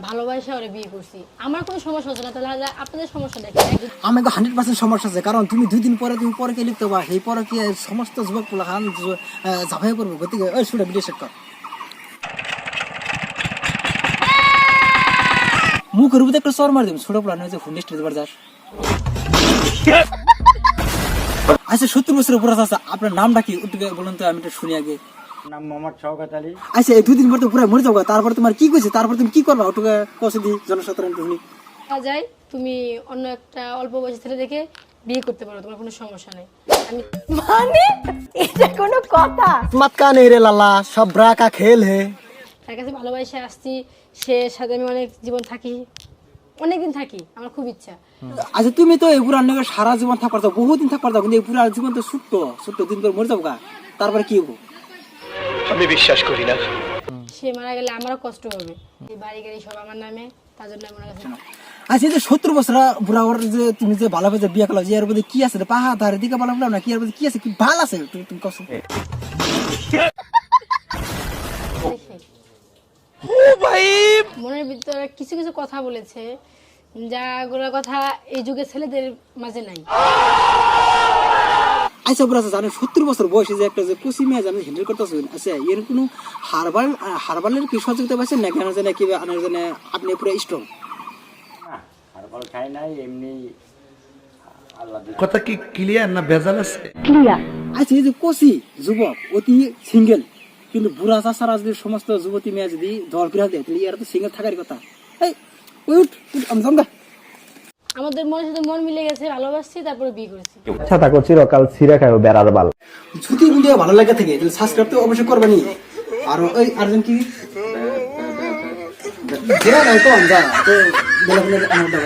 ভালোবাসা ওরে বিয়ে করছি, আমার কোনো সমস্যা হচ্ছে না, তাহলে আপনাদের সমস্যা দেখেন। আমার তো 100% সমস্যা আছে, কারণ তুমি 2 দিন পরে তুমি পরে কে লিখতে পারো, এই পরে কি সমস্ত যুবক পোলাখান ঝাঁপাই পড়বো। গতিকে ওই শুনে ভিডিও সেট কর, মুখের উপর একটা চর মার দেব। ছোট পোলা নয় যে ফুন্ডিস্ট দিবার যাস। আচ্ছা 70 বছরের উপর আছে, আপনার নামটা কি একটু বলুন তো, আমি একটু শুনি আগে। নাম মোহাম্মদ শওকত আলী। আচ্ছা এই 2 দিন পর তো পুরো মরে যাবো, তারপর তোমার কি কইছে, তারপর তুমি কি করবা ওটুকু কষে দি জনসাধারণ শুনি। যায় তুমি অন্য একটা অল্প বয়সী ছেলে দেখে বিয়ে করতে পারো, তোমার কোনো সমস্যা নেই। আমি মানে এটা কোনো কথা? मत का नहीं रे लाला, सब ब्रा का खेल है। তার কাছে ভালোবাসে আসছি, সে সাথে আমি অনেক জীবন থাকি, অনেকদিন থাকি, আমার খুব ইচ্ছা। আচ্ছা তুমি তো এই পুরা নাকি সারা জীবন থাকতে পারতো, বহুদিন থাকতে পারতো, কিন্তু এই পুরা জীবন তো ছোট্ট ছোট্ট দিন পর মরে যাবো গা, তারপরে কি হবো? আমি বিশ্বাস করি না। সে মারা গেলে আমারও কষ্ট হবে, এই বাড়ি গাড়ি সব আমার নামে, তার জন্য আমার কাছে। আচ্ছা এই যে 70 বছর বুড়া ওর যে তুমি যে ভালোভাবে বিয়ে করলো, যে এর মধ্যে কি আছে? পাহা ধারে দিকে ভালো না কি, এর মধ্যে কি আছে, কি ভাল আছে তুমি কষ্ট? মনের ভিতরে কিছু কিছু কথা বলেছে, যাগুলো কথা এই যুগের ছেলেদের মাঝে নাই। আচ্ছা বুড়া জানেন 70 বছর বয়সে যে একটা যে কুচি মেয়ে আমি হ্যান্ডেল করতেছি, আচ্ছা এর কোনো হারবালের কি সহযোগিতা পাচ্ছেন না? কেন জানে কি আনার জন্য আপনি পুরো স্ট্রং? হারবাল খাই নাই, এমনি আল্লাহ দিছে। কথা কি ক্লিয়ার না ভেজাল আছে? ক্লিয়ার। আচ্ছা এই যে কোচি যুবক অতি সিঙ্গেল, কিন্তু বুড়া চাষারা যদি সমস্ত যুবতী মেয়ে যদি দল ফিরা দেয়, তাহলে এরা তো সিঙ্গেল থাকার কথা। এই উঠ আমি জমগা। আমাদের মনের সাথে মন মিলে গেছে, ভালোবাসছি, তারপরে বিয়ে করেছি। ছাতা কো চিরকাল ছিঁড়ে খায় বেড়ার বাল। যদি ভিডিও ভালো লাগে থাকে তাহলে সাবস্ক্রাইব তো অবশ্যই করবেন। আর ওই আরজন কি যে নাই তো আমরা তো বলে বলে আমরা